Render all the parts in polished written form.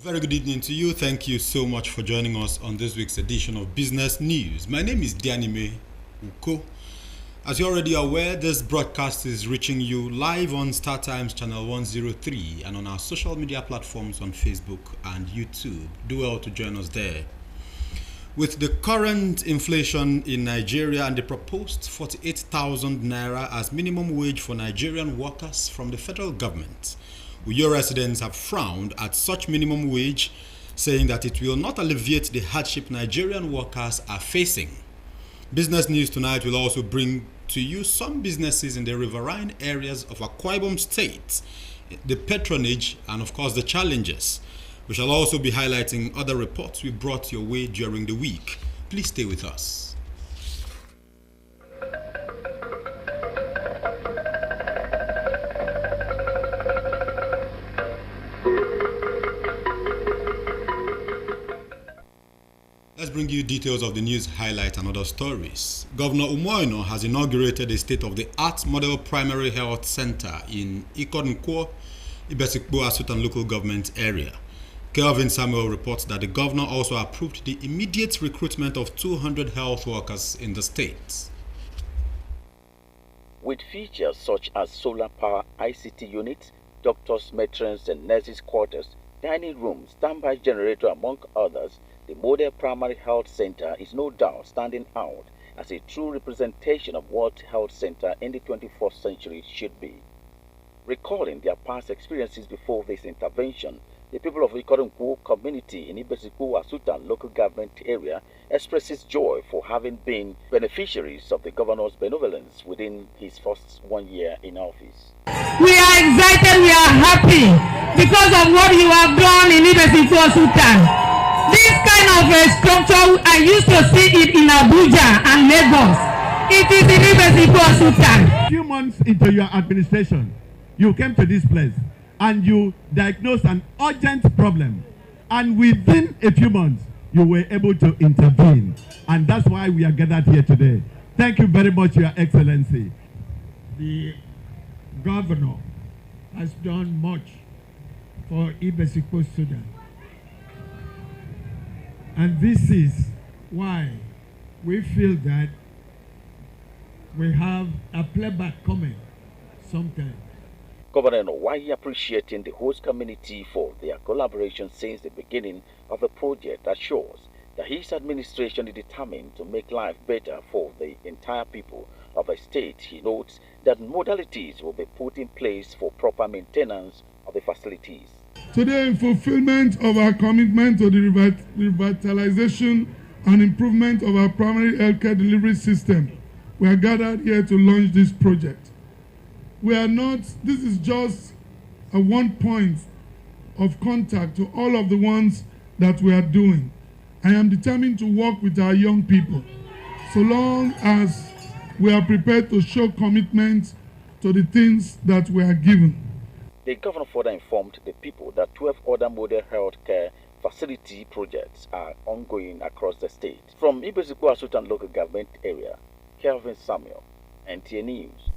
Very good evening to you. Thank you so much for joining us on this week's edition of Business News. My name is Dianime Uko. As you're already aware, this broadcast is reaching you live on StarTimes channel 103 and on our social media platforms on Facebook and YouTube. Do well to join us there. With the current inflation in Nigeria and the proposed 48,000 naira as minimum wage for Nigerian workers from the federal government, Uyo residents have frowned at such minimum wage, saying that it will not alleviate the hardship Nigerian workers are facing. Business News tonight will also bring to you some businesses in the riverine areas of Akwa Ibom State, the patronage, and of course the challenges. We shall also be highlighting other reports we brought your way during the week. Please stay with us. Let's bring you details of the news highlight and other stories. Governor Umoino has inaugurated a state-of-the-art model primary health center in Ikonkwo, Ibesikpo Asutan local government area. Kelvin Samuel reports that the governor also approved the immediate recruitment of 200 health workers in the state. With features such as solar power ICT units, doctors, matrons and nurses' quarters, dining rooms, standby generator among others, the Model Primary Health Center is no doubt standing out as a true representation of what health center in the 21st century should be. Recalling their past experiences before this intervention, the people of Ikonkwo community in Ibesikpo Asutan local government area expresses joy for having been beneficiaries of the governor's benevolence within his first 1 year in office. We are excited, we are happy because of what you have done in Ibesikpo Asutan. This kind of a structure, I used to see it in Abuja and Lagos. It is in Ibesikpo Asutan. A few months into your administration, you came to this place and you diagnosed an urgent problem. And within a few months, you were able to intervene. And that's why we are gathered here today. Thank you very much, Your Excellency. The governor has done much for Ibesikpo Asutan. And this is why we feel that we have a playback coming sometime. Governor Nwai appreciating the host community for their collaboration since the beginning of the project assures that his administration is determined to make life better for the entire people of the state. He notes that modalities will be put in place for proper maintenance of the facilities. Today, in fulfillment of our commitment to the revitalization and improvement of our primary healthcare delivery system, we are gathered here to launch this project. This is just a one point of contact to all of the ones that we are doing. I am determined to work with our young people, so long as we are prepared to show commitment to the things that we are given. The governor further informed the people that 12 other model healthcare facility projects are ongoing across the state. From Ibesikpo Asutan local government area, Kelvin Samuel, NTA News.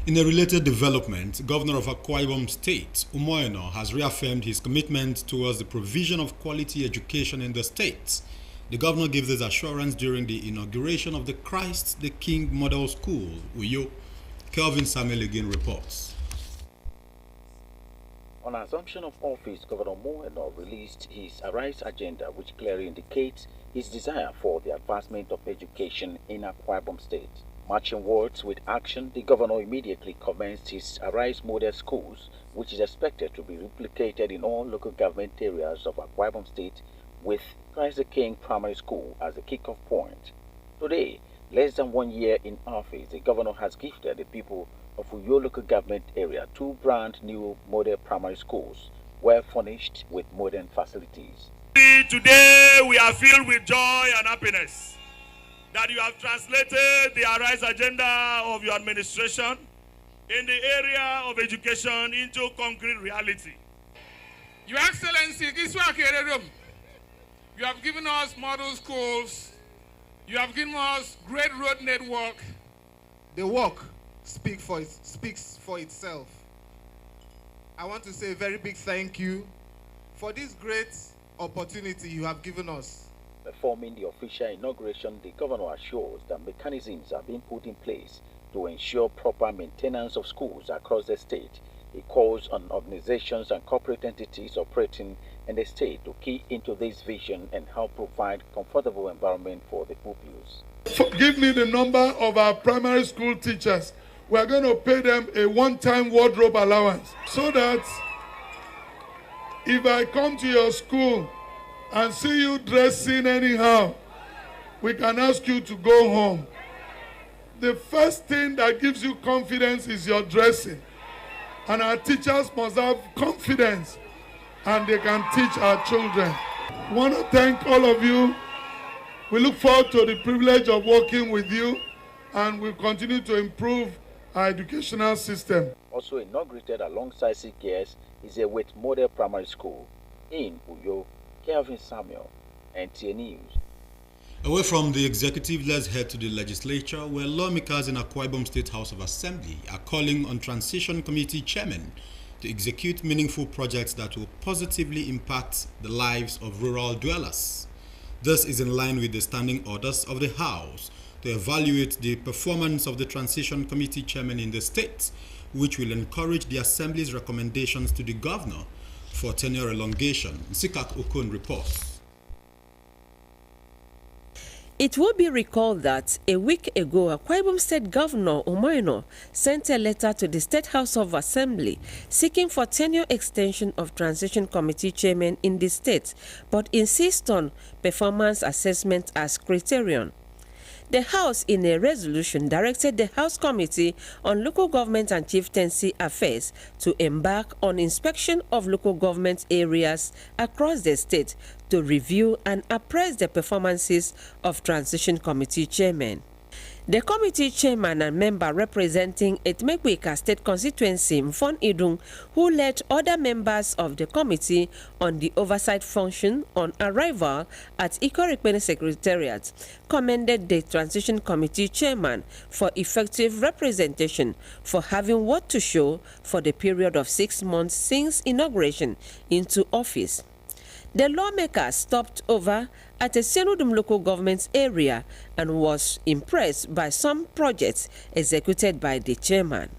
In a related development, Governor of Akwa Ibom State, Umoino, has reaffirmed his commitment towards the provision of quality education in the state. The governor gave this assurance during the inauguration of the Christ the King Model School, Uyo. Kelvin Samuel again reports. On assumption of office, Governor Umoino released his Arise agenda, which clearly indicates his desire for the advancement of education in Akwa Ibom State. Matching words with action, the governor immediately commenced his Arise Model Schools, which is expected to be replicated in all local government areas of Akwa Ibom State, with Christ the King Primary School as the kickoff point. Today, less than 1 year in office, the governor has gifted the people of Uyo local government area 2 brand new model primary schools, well furnished with modern facilities. Today we are filled with joy and happiness that you have translated the Arise agenda of your administration in the area of education into concrete reality. Your Excellency, you have given us model schools, you have given us great road network. The work speaks for itself. I want to say a very big thank you for this great opportunity you have given us. Performing the official inauguration, the governor assures that mechanisms are being put in place to ensure proper maintenance of schools across the state. He calls on organizations and corporate entities operating in the state to key into this vision and help provide comfortable environment for the pupils. Give me the number of our primary school teachers. We are going to pay them a one-time wardrobe allowance so that if I come to your school and see you dressing anyhow, we can ask you to go home. The first thing that gives you confidence is your dressing. And our teachers must have confidence and they can teach our children. I want to thank all of you. We look forward to the privilege of working with you and we'll continue to improve our educational system. Also inaugurated alongside CKS is a Wait Model Primary School in Uyo. Kelvin Samuel, NTA News. Away from the executive, let's head to the legislature, where lawmakers in Akwa Ibom State House of Assembly are calling on Transition Committee chairmen to execute meaningful projects that will positively impact the lives of rural dwellers. This is in line with the standing orders of the House to evaluate the performance of the Transition Committee chairmen in the state, which will encourage the Assembly's recommendations to the governor for tenure elongation. Sikak Okon reports. It will be recalled that a week ago, Akwa Ibom State Governor Omoino sent a letter to the State House of Assembly seeking for tenure extension of Transition Committee chairmen in the state, but insists on performance assessment as criterion. The House, in a resolution, directed the House Committee on Local Government and Chieftaincy Affairs to embark on inspection of local government areas across the state to review and appraise the performances of Transition Committee chairmen. The committee chairman and member representing Etmekwika State Constituency, Mfon Idung, who led other members of the committee on the oversight function on arrival at Ikorikpene Secretariat, commended the Transition Committee chairman for effective representation for having what to show for the period of 6 months since inauguration into office. The lawmaker stopped over at a Senudum local government area and was impressed by some projects executed by the chairman.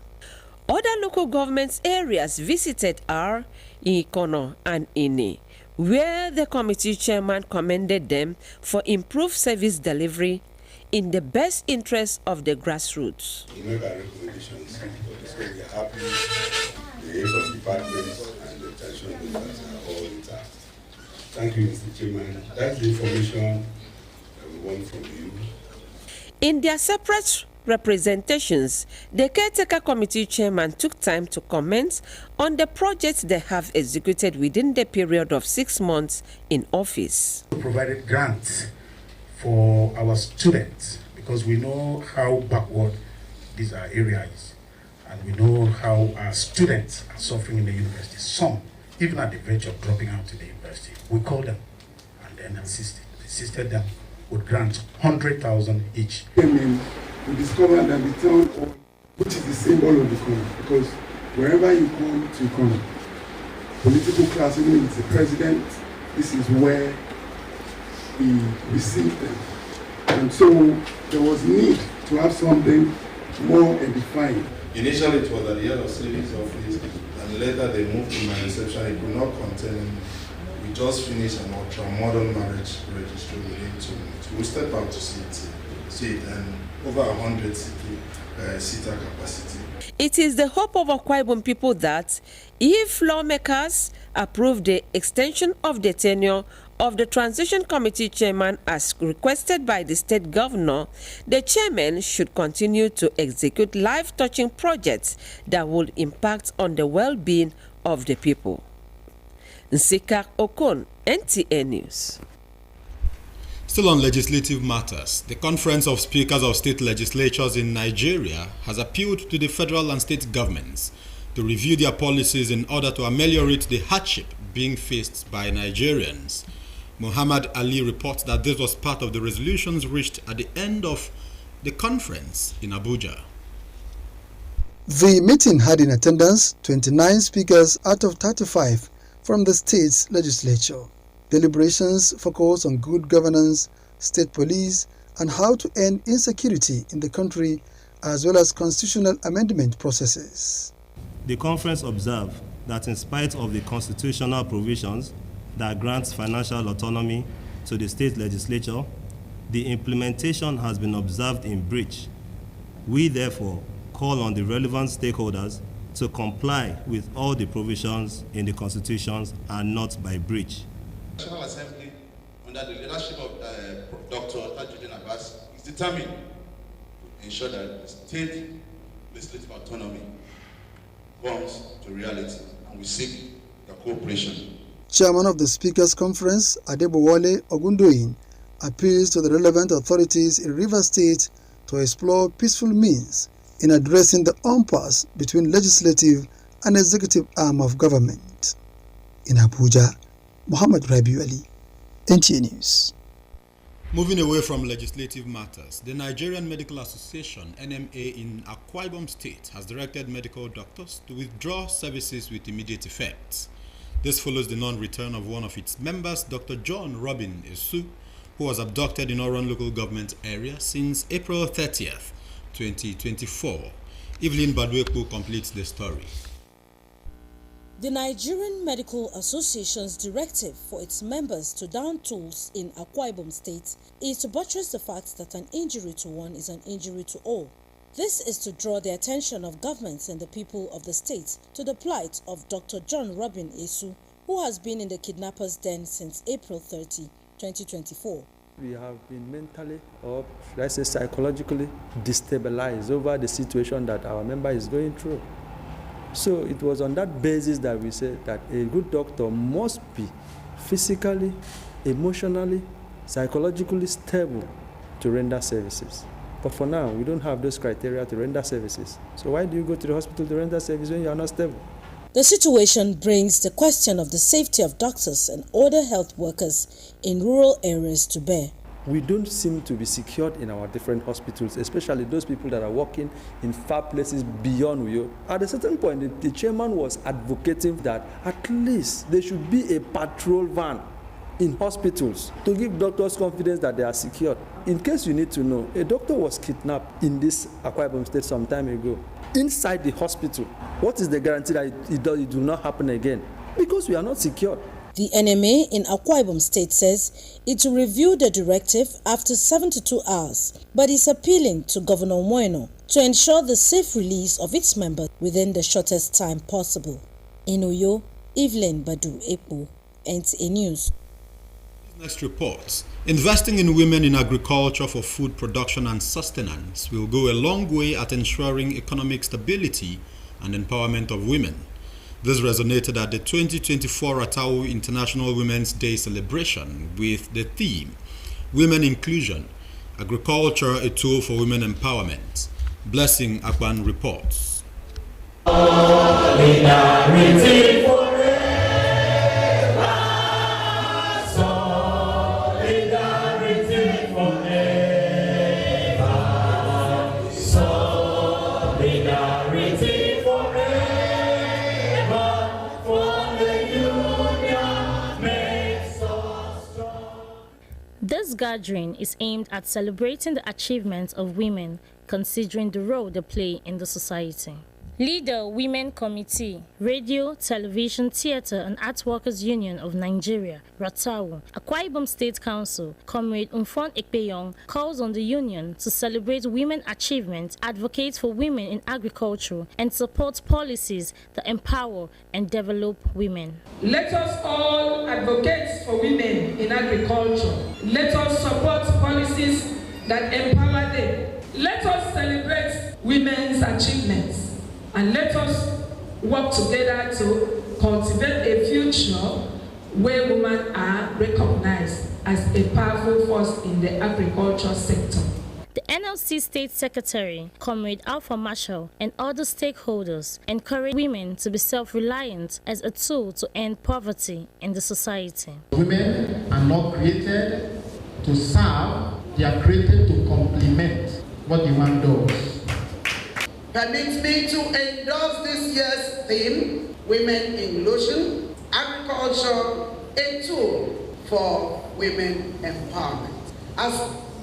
Other local government areas visited are Ikono and Ini, where the committee chairman commended them for improved service delivery in the best interest of the grassroots. We make our recommendations, so we are happy the aims of departments and the attention members are all intact. Thank you, Mr. Chairman. That's the information that we want from you. In their separate representations, the caretaker committee chairman took time to comment on the projects they have executed within the period of 6 months in office. We provided grants for our students because we know how backward these are areas, and we know how our students are suffering in the university. Some, even at the verge of dropping out of the university, we called them and then assisted them with grants, 100,000 each. We discovered that the town hall, which is the symbol of the corner, because wherever you go to corner, political class, even if it's the president, this is where we received them. And so there was need to have something more edifying. Initially it was at the head of savings office, and later they moved to my reception. It could not contain. We just finished an ultra-modern marriage registry within 2 minutes. We stepped out to see it, and over 100 seater capacity. It is the hope of Akwa Ibom people that if lawmakers approve the extension of the tenure of the Transition Committee chairman as requested by the state governor, the chairman should continue to execute life-touching projects that will impact on the well-being of the people. Nsikak Okon, NTA News. Still on legislative matters, the Conference of Speakers of State Legislatures in Nigeria has appealed to the federal and state governments to review their policies in order to ameliorate the hardship being faced by Nigerians. Muhammad Ali reports that this was part of the resolutions reached at the end of the conference in Abuja. The meeting had in attendance 29 speakers out of 35 from the state's legislature. Deliberations focus on good governance, state police, and how to end insecurity in the country, as well as constitutional amendment processes. The conference observed that in spite of the constitutional provisions that grants financial autonomy to the state legislature, the implementation has been observed in breach. We therefore call on the relevant stakeholders to comply with all the provisions in the constitutions and not by breach. The National Assembly, under the leadership of Dr. Tajuddin Abbas, is determined to ensure that the state legislative autonomy comes to reality, and we seek the cooperation. Chairman of the Speakers Conference, Adebowale Ogundoyin, appeals to the relevant authorities in Rivers State to explore peaceful means in addressing the impasse between legislative and executive arm of government. In Abuja, Muhammad Rabiu Ali, NTA News. Moving away from legislative matters, the Nigerian Medical Association, NMA, in Akwa Ibom State has directed medical doctors to withdraw services with immediate effect. This follows the non-return of one of its members, Dr. John Robin Esu, who was abducted in Oron local government area since April 30th, 2024. Evelyn Badweku completes the story. The Nigerian Medical Association's directive for its members to down tools in Akwa Ibom State is to buttress the fact that an injury to one is an injury to all. This is to draw the attention of governments and the people of the state to the plight of Dr. John Robin Esu, who has been in the kidnappers' den since April 30, 2024. We have been mentally or let's say psychologically destabilized over the situation that our member is going through. So it was on that basis that we said that a good doctor must be physically, emotionally, psychologically stable to render services. But for now, we don't have those criteria to render services. So why do you go to the hospital to render service when you are not stable? The situation brings the question of the safety of doctors and other health workers in rural areas to bear. We don't seem to be secured in our different hospitals, especially those people that are working in far places beyond Uyo. At a certain point, the chairman was advocating that at least there should be a patrol van in hospitals to give doctors confidence that they are secured. In case you need to know, a doctor was kidnapped in this Akwa Ibom State some time ago. Inside the hospital, what is the guarantee that it will not happen again? Because we are not secured. The NMA in Akwa Ibom State says it will review the directive after 72 hours, but is appealing to Governor Moeno to ensure the safe release of its members within the shortest time possible. In Uyo, Evelyn Badu Epo, NTA News. Next reports. Investing in women in agriculture for food production and sustenance will go a long way at ensuring economic stability and empowerment of women. This resonated at the 2024 Ratau International Women's Day celebration with the theme, Women Inclusion, Agriculture a Tool for Women Empowerment. Blessing Akban reports. Solidarity forever. Solidarity forever. Solidarity forever. For the union makes us strong. This gathering is aimed at celebrating the achievements of women, considering the role they play in the society. Leader Women Committee, Radio, Television, Theatre and Art Workers Union of Nigeria, Ratau, Akwa Ibom State Council, Comrade Umfon Ekpeyong, calls on the union to celebrate women achievements, advocate for women in agriculture, and support policies that empower and develop women. Let us all advocate for women in agriculture. Let us support policies that empower them. Let us celebrate women's achievements. And let us work together to cultivate a future where women are recognized as a powerful force in the agriculture sector. The NLC State Secretary, Comrade Alpha Marshall, and other stakeholders encourage women to be self-reliant as a tool to end poverty in the society. Women are not created to serve, they are created to complement what the man does. Permit me to endorse this year's theme, Women Inclusion, Agriculture, a Tool for women empowerment. As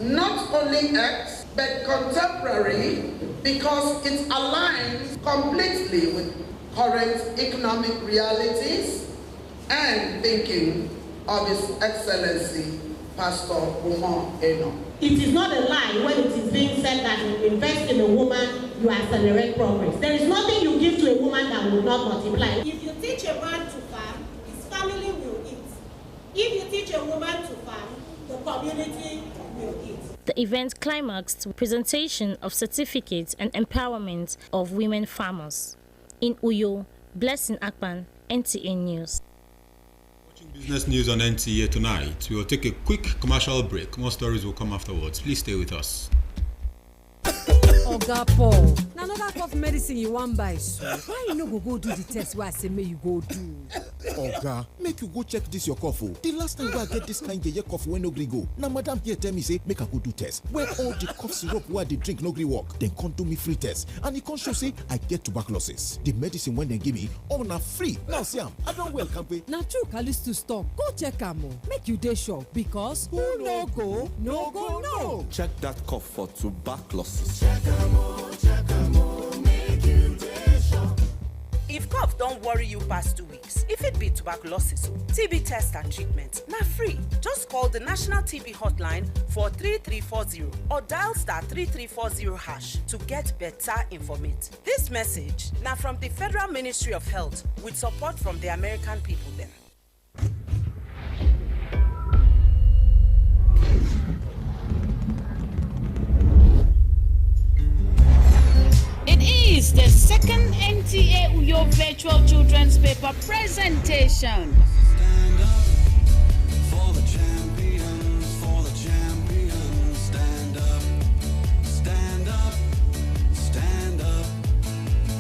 not only ex, but contemporary, because it aligns completely with current economic realities and thinking of His Excellency Pastor Umar Eno. It is not a lie when it is being said that you invest in a woman, you accelerate progress. There is nothing you give to a woman that will not multiply. If you teach a man to farm, his family will eat. If you teach a woman to farm, the community will eat. The event climaxed with presentation of certificates and empowerment of women farmers. In Uyo, Blessing Akpan, NTA News. Business news on NTA tonight. We will take a quick commercial break. More stories will come afterwards. Please stay with us. Oga Paul, na another cough medicine you wan buy, so why you no go do the test wey I say make you go do? Oga, make you go check this your cough. The last time I get this kind of cough wey no gree go, na madam here tell me say make I go do test. Where all the cough syrup wey I dey drink no gree work, dem come do me free test, and e come show say I get tuberculosis. The medicine wey dem give me, all na free. Now see am, I don well kampe. Na true Callisto stop. Go check am o, make you dey sure, because who no go, no go no. Check that cough for tuberculosis. If cough don't worry you past 2 weeks, if it be tuberculosis, TB test and treatment, na free. Just call the National TB Hotline for 3340 or dial *3340# to get better information. This message now from the Federal Ministry of Health with support from the American people then. It is the second NTA Uyo Virtual Children's Paper presentation. Stand up for the champions, for the champions. Stand up, stand up, stand up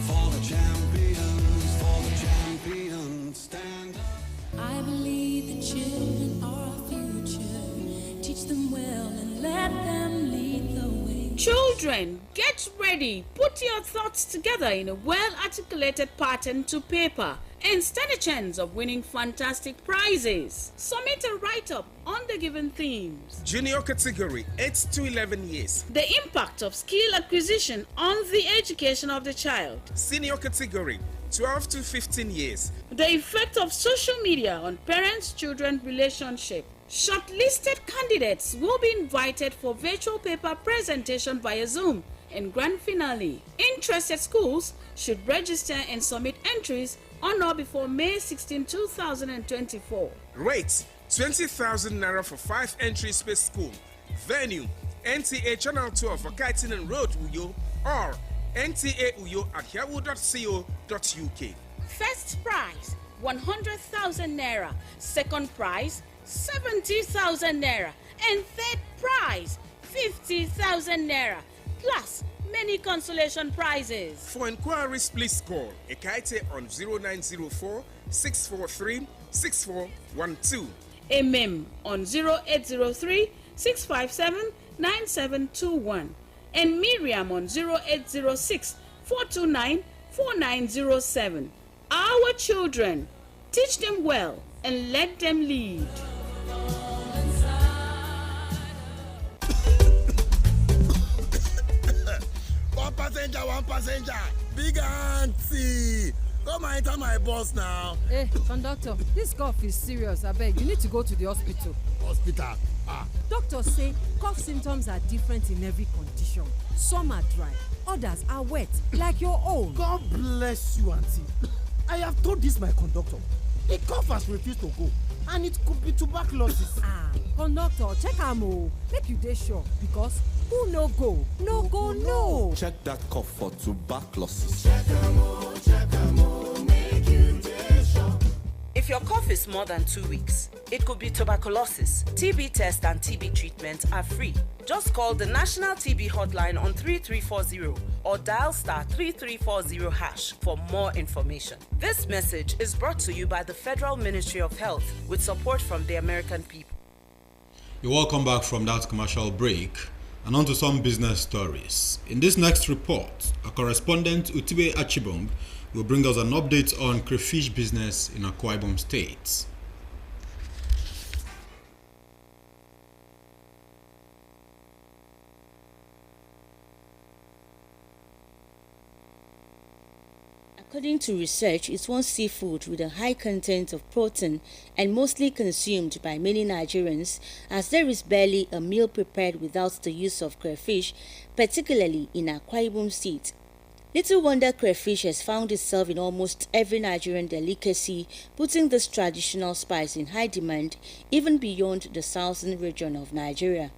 for the champions, for the champions. Stand up. I believe the children are our future. Teach them well and let them lead the way. Children, get ready. Put your thoughts together in a well-articulated pattern to paper and stand a chance of winning fantastic prizes. Submit a write-up on the given themes. Junior category, 8 to 11 years. The impact of skill acquisition on the education of the child. Senior category, 12 to 15 years. The effect of social media on parents-children relationship. Shortlisted candidates will be invited for virtual paper presentation via Zoom and grand finale. Interested schools should register and submit entries on or before May 16, 2024. Rate 20,000 naira for 5 entries per school. Venue NTA Channel 12 for Kaitinen Road, Uyo, or NTA Uyo at yahoo.co.uk. First prize 100,000 naira. Second prize 70,000 naira, and third prize 50,000 naira, plus many consolation prizes. For inquiries, please call Ekaite on 0904 643 6412. Emem on 0803 657 9721, and Miriam on 0806 429 4907. Our children, teach them well and let them lead. One passenger, big auntie. Come and enter my bus now. Hey, conductor, this cough is serious. I beg, you need to go to the hospital. Hospital? Ah. Doctors say cough symptoms are different in every condition. Some are dry, others are wet, like your own. God bless you, auntie. I have told this my conductor. The cough has refused to go, and it could be tuberculosis. Conductor, check am o, make you dey sure, because who no go, no go, no. Check that cough for tuberculosis. If your cough is more than 2 weeks, it could be tuberculosis. TB test and TB treatment are free. Just call the National TB Hotline on 3340 or dial *3340# for more information. This message is brought to you by the Federal Ministry of Health with support from the American people. You're welcome back from that commercial break, and on to some business stories. In this next report, our correspondent Utibe Achibong will bring us an update on crayfish business in Akwa Ibom State. According to research, it's one seafood with a high content of protein and mostly consumed by many Nigerians, as there is barely a meal prepared without the use of crayfish, particularly in Akwa Ibom State. Little wonder crayfish has found itself in almost every Nigerian delicacy, putting this traditional spice in high demand even beyond the southern region of Nigeria.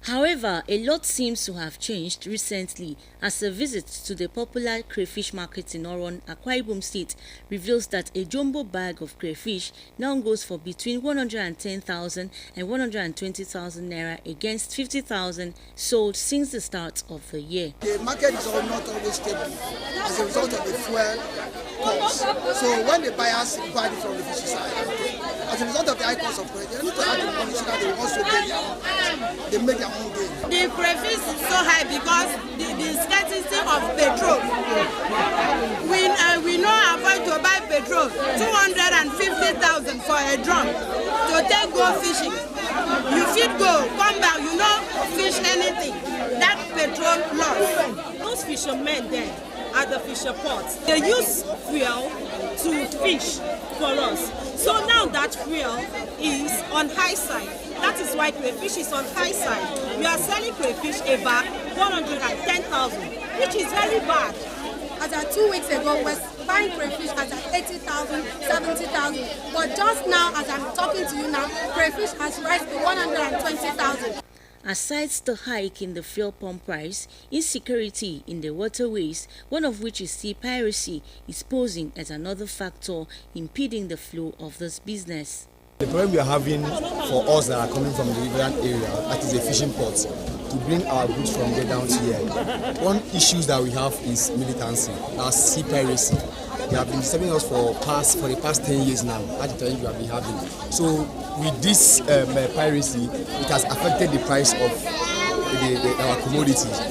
However, a lot seems to have changed recently as a visit to the popular crayfish market in Oron, Akwa Ibom State reveals that a jumbo bag of crayfish now goes for between 110,000 and 120,000 naira against 50,000 sold since the start of the year. The market is not always stable as a result of the fuel cost. So when the buyers buy it from the fishery side, as a result of the high cost of credit, they need to add the money so that they also they make their own gain. The crayfish is so high because the scarcity of petrol. We know avoid to buy petrol 250,000 for a drum to take go fishing. You fit go, come back, you know fish anything. That petrol loss. Those fishermen there at the fisher ports, they use fuel to fish for us. So now that fuel is on high side. That is why crayfish is on high side. We are selling crayfish a bag 110,000, which is very bad. As 2 weeks ago, was buying crayfish at 80,000, 70,000. But just now, as I'm talking to you now, crayfish has risen to 120,000. Aside the hike in the fuel pump price, insecurity in the waterways, one of which is sea piracy, is posing as another factor impeding the flow of this business. The problem we are having for us that are coming from the riverine area, that is a fishing port, to bring our goods from there down to here. One issue that we have is militancy, that's sea piracy. They have been disturbing us for the past 10 years now. That's the challenge we have been having. So with this piracy, it has affected the price of our commodities.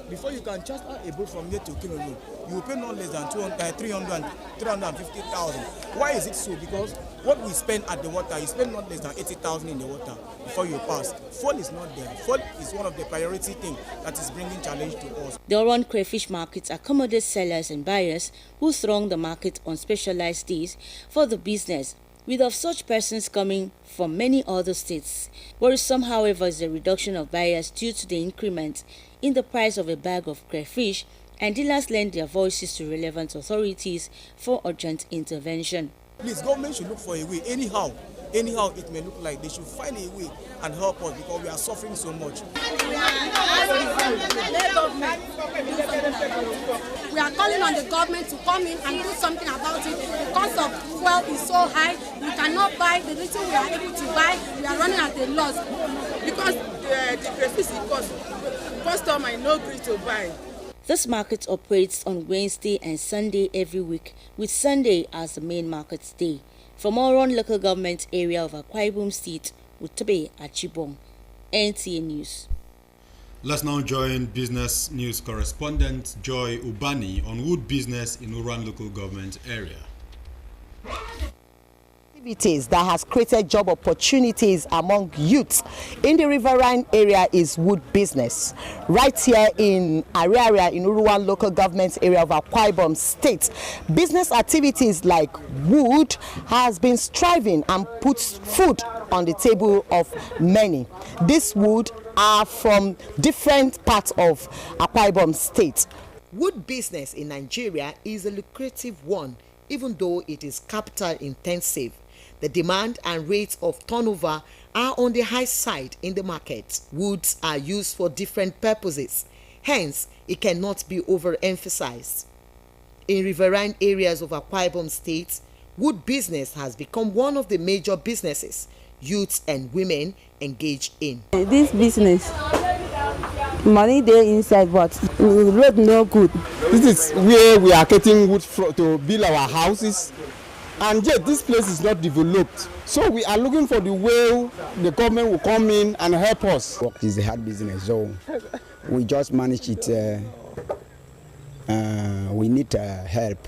Before you can charter a boat from here to Kinolu, you will pay not less than 350,000. Why is it so? Because what we spend at the water, you spend not less than 80,000 in the water before you pass. Fuel is not there. Fuel is one of the priority things that is bringing challenge to us. The Oron crayfish markets accommodate sellers and buyers who throng the market on specialized days for the business, with of such persons coming from many other states. Worrisome, however, is the reduction of buyers due to the increment in the price of a bag of crayfish, and dealers lend their voices to relevant authorities for urgent intervention. Please, government should look for a way, anyhow it may look like, they should find a way and help us because we are suffering so much. We are calling on the government to come in and do something about it. The cost of fuel is so high, we cannot buy the little we are able to buy. We are running at a loss because the crayfish cost customer no agree to buy. This market operates on Wednesday and Sunday every week, with Sunday as the main market day. From Oron local government area of Akwa Ibom State, Utabe Achibong, NTA News. Let's now join business news correspondent Joy Ubani on wood business in Oron local government area. That has created job opportunities among youths in the riverine area is wood business. Right here in Ariaria in Uruwan local government area of Akwa Ibom State, business activities like wood has been striving and puts food on the table of many. This wood are from different parts of Akwa Ibom State. Wood business in Nigeria is a lucrative one, even though it is capital intensive. The demand and rates of turnover are on the high side in the market. Woods are used for different purposes, hence it cannot be overemphasized. In riverine areas of Akwa Ibom State, wood business has become one of the major businesses youths and women engage in. This business, money there inside, but road no good. This is where we are getting wood to build our houses. And yet this place is not developed. So we are looking for the way the government will come in and help us. Work is a hard business, so we just manage it. We need help.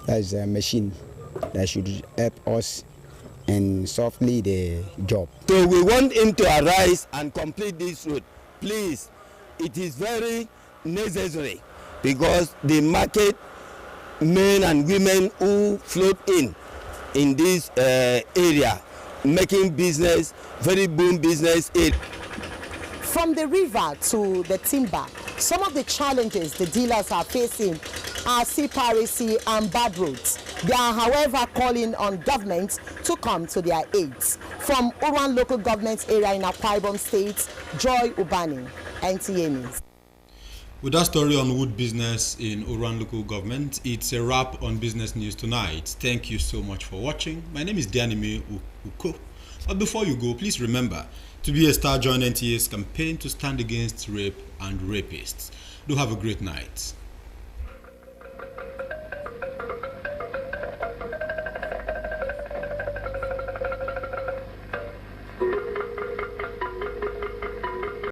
There's a machine that should help us and softly the job. So we want him to arise and complete this road. Please, it is very necessary because the market men and women who float in this area, making business, very boom business. From the river to the timber, some of the challenges the dealers are facing are sea piracy and bad roads. They are, however, calling on government to come to their aid. From Uruan local government area in Akwa Ibom State, Joy Ubani, NTA News. With that story on wood business in Uruan local government, it's a wrap on business news tonight. Thank you so much for watching. My name is Dianime Uko. But before you go, please remember to be a star. Join NTA's campaign to stand against rape and rapists. Do have a great night.